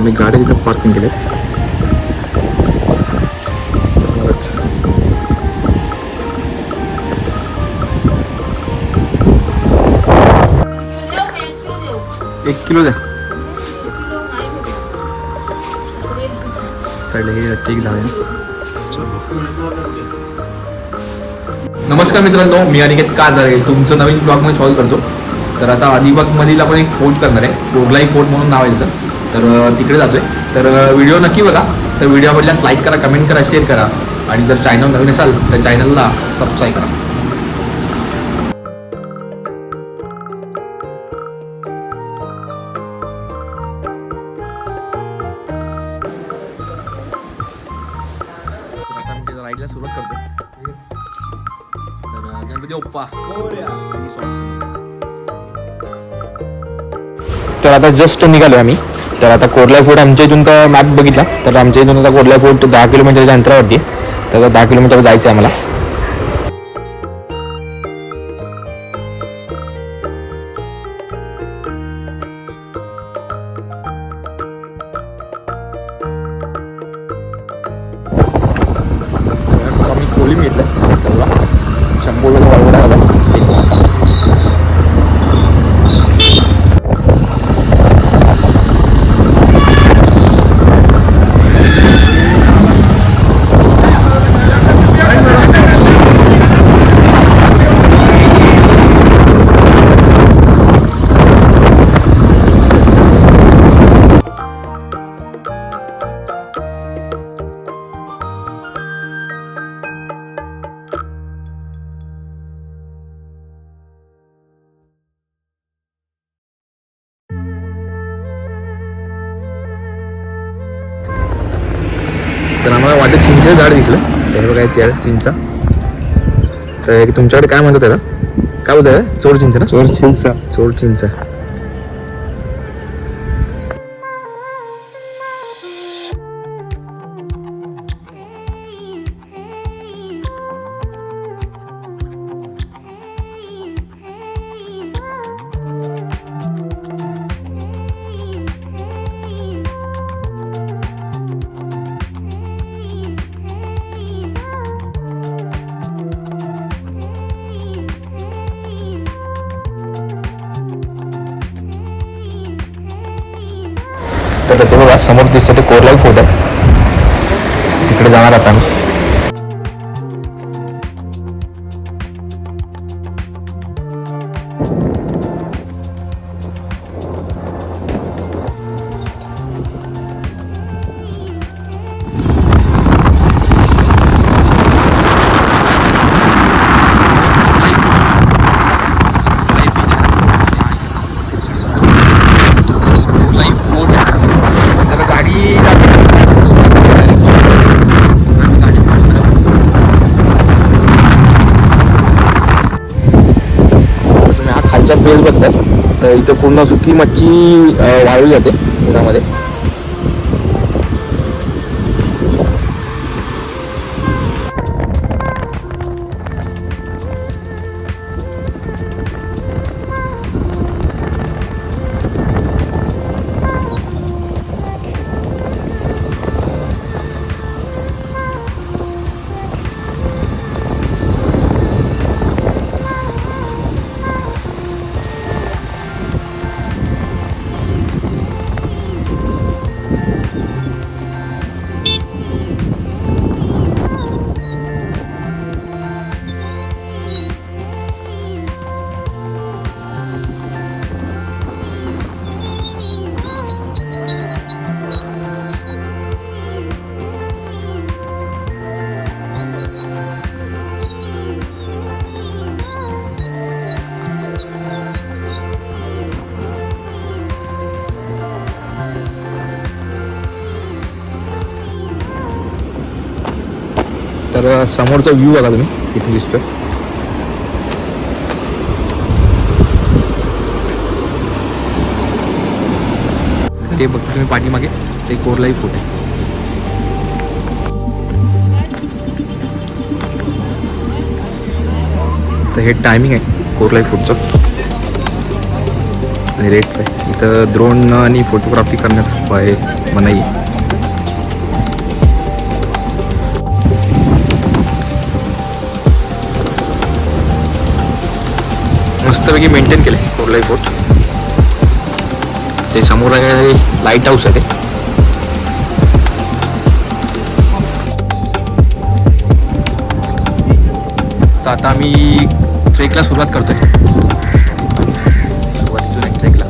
आम्ही गाडी तिथं पार्किंग केले. एक किलो द्या. चढले ठीक झाले. नमस्कार मित्रांनो, मी अनिकेत काजारे तुमचं नवीन ब्लॉगमध्ये स्वागत करतो. तर आता अलिबागमधील आपण एक फोर्ट करणार आहे, कोरलाई फोर्ट म्हणून नाव आहे तिथं. तर तिकडे जातोय. तर व्हिडिओ नक्की बघा. तर व्हिडिओ आवडल्यास लाईक करा, कमेंट करा, शेअर करा आणि जर चॅनल नवीन असाल तर चॅनलला सबस्क्राईब करा. राईडला सुरुवात करतो. तर गणपती बाप्पा. तर आता जस्ट निघालो आम्ही. तर आता कोरलाई फोर्ट आमच्या इथून तर मॅप बघितला तर आमच्या इथून आता कोरलाई फोर्ट 10 किलोमीटरच्या अंतरावरती आहे. तर 10 किलोमीटर जायचं आहे आम्हाला. आम्ही कोलिम घेतलं. चला 100 रुपये वाढवला झाला. तर आम्हाला वाटत चिंचेचं झाड दिसलं. तर बघा चिंचा. तर तुमच्याकडे काय म्हणतात त्याला, काय बोलतात? चोर चिंच ना? चोर चिंचा. चोर चिंचा. तर ते बघा समोर दिसतं ते कोरलाई फोर्ट आहे. तिकडे जाणार आता आम्ही. बेल बघतात. तर इथं पूर्ण सुकी मच्छी वाळली जाते उन्हामध्ये. तर समोरचा व्ह्यू बघा तुम्ही इथे दिसतोय. ते बघतो तुम्ही पाठीमागे ते कोरलाई फोर्ट आहे. तर हे टायमिंग आहे कोरलाई फोर्टचं. आणि रेट्स आहे. इथं ड्रोन आणि फोटोग्राफी करण्यास आहे मनाई. मस्तपैकी मेंटेन केलं आहे कोरलाई फोर्ट. ते समोर आहे लाईट हाऊस आहे. ते तर आता आम्ही ट्रेकला सुरुवात करतोय. सुरुवातीतून एक ट्रेकला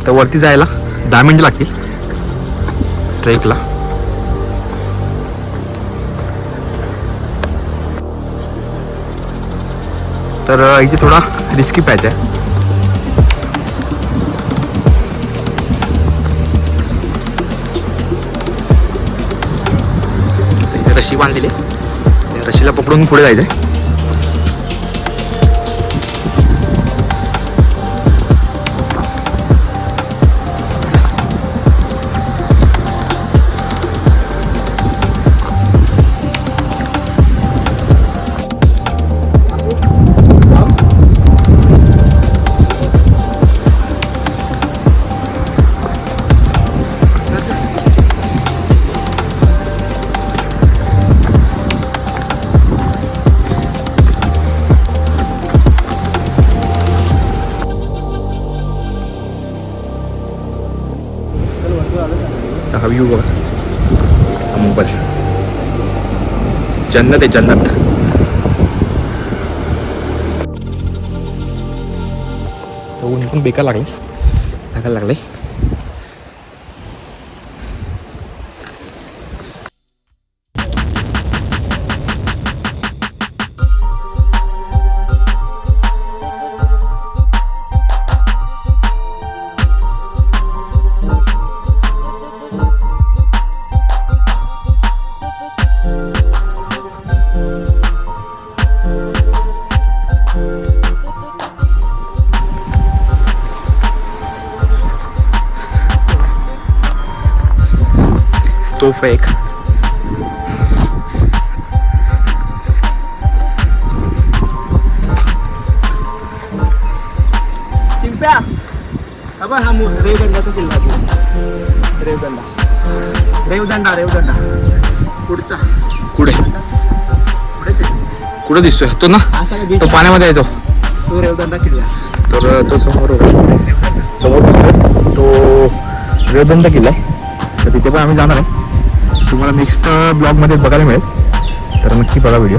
तर वरती जायला 10 मिनिटं लागतील ट्रेकला. तर इथे थोडा रिस्की पॅच आहे. इथे रशी बांधलेली आहे. रशीला पकडून पुढे जायचं आहे. हा व्ह्यू बघा. मोबाईल जन्नत आहे जन्नत. ऊन पण बेकार लागायला लागले. तोफ आहे एक. चिंप्या हा रेवदंडाचा किल्ला. रेवदंडा पुढचा. कुठे कुठे दिसतोय तो ना. तो पाण्यामध्ये येतो तो रेवदंडा किल्ला. तर तो समोर तो रेवदंडा किल्ला आहे. तर तिथे पण आम्ही जाणार आहे. तुम्हाला नेक्स्ट ब्लॉगमध्ये बघायला मिळेल. तर नक्की बघा व्हिडिओ.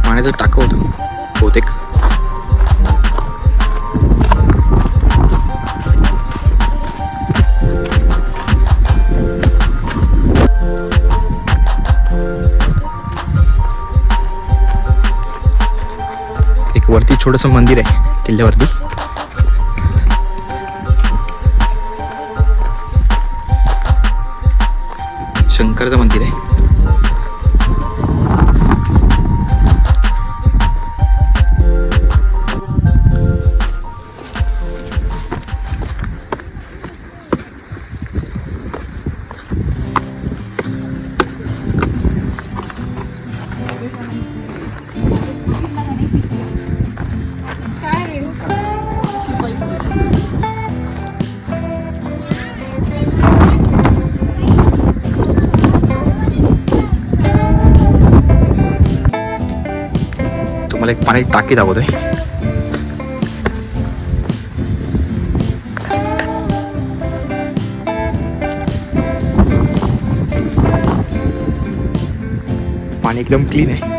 पाण्याचं टाकं होतं बहुतेक. एक वरती छोटंसं मंदिर आहे किल्ल्यावरती. शंकरचं मंदिर आहे. तुम्हाला एक पाणी टाकी दाखवतोय. पाणी एकदम क्लीन आहे.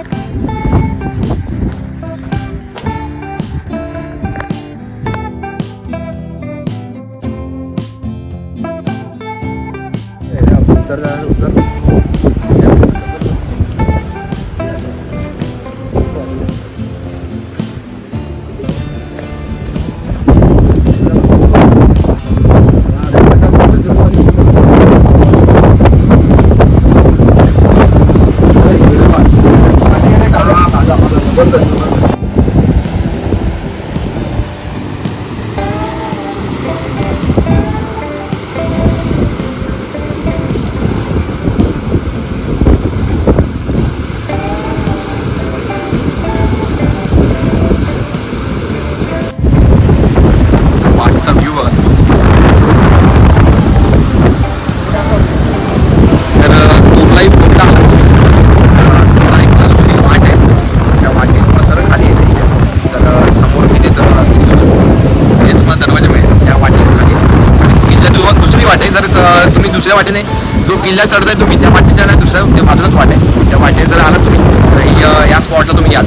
किल्ला चढताय तुम्ही त्या वाटेच्या नाही दुसऱ्या त्या बाजूलाच वाट आहे, त्या वाटेत जर आला तुम्ही तर या स्पॉटला तुम्ही याल.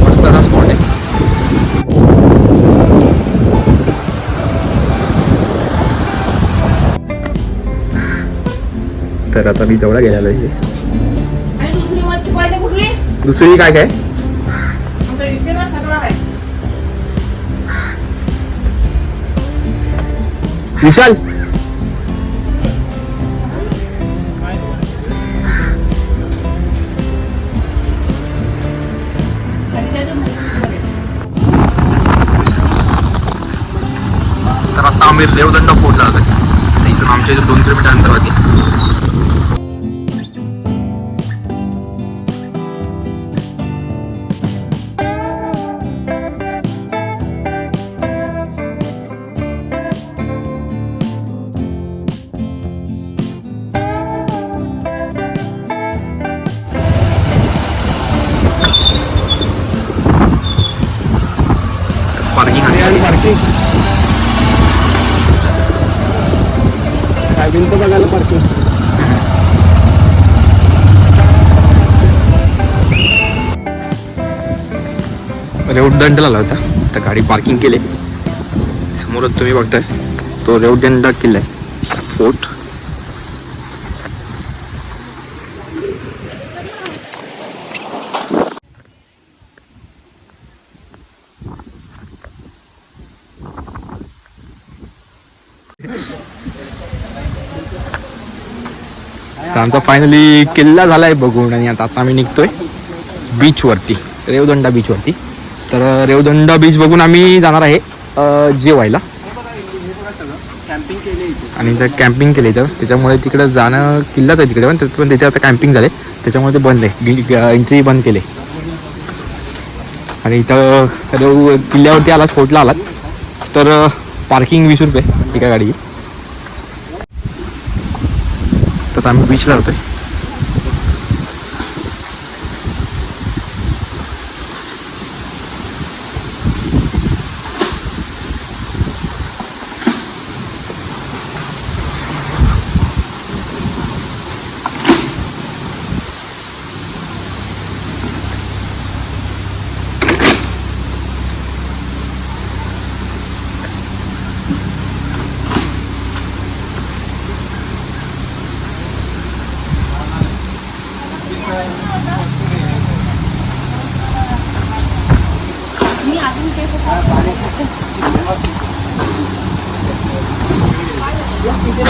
मस्त असा स्पॉट आहे. तर आता मी तेवढा गेलेलो आहे. आणि दुसरी मच्छी पाहिजे कुठली? दुसरी काय काय आमच्या इथे ना सगळं आहे. विशाल तर आता आम्ही रेवदंड फोडला जातो. इथून आमच्या इथे 2 किलोमीटर अंतरावरती. पार्किंग पार्किंग काय भिंत बघायला पार्किंग. रेवदंडला आला होता तर गाडी पार्किंग केली. समोरच तुम्ही बघताय तो रेवदंड किल्ला आहे, फोर्ट. तर आमचा फायनली किल्ला झालाय बघून आणि आता आम्ही निघतोय बीचवरती, रेवदंडा बीचवरती. तर रेवदंडा बीच बघून आम्ही जाणार आहे जेवायला. कॅम्पिंग केले इथे. आणि तर कॅम्पिंग केले तर त्याच्यामुळे तिकडं जाणं किल्लाच आहे तिकडे, पण तिथे आता कॅम्पिंग झाले त्याच्यामुळे ते बंद आहे, एंट्री बंद केले. आणि इथं किल्ल्यावरती आलात, फोर्टला आलात तर पार्किंग 20 रुपये एका गाडी. तर आम्ही बीचला जातोय. मी अजून ते तिथे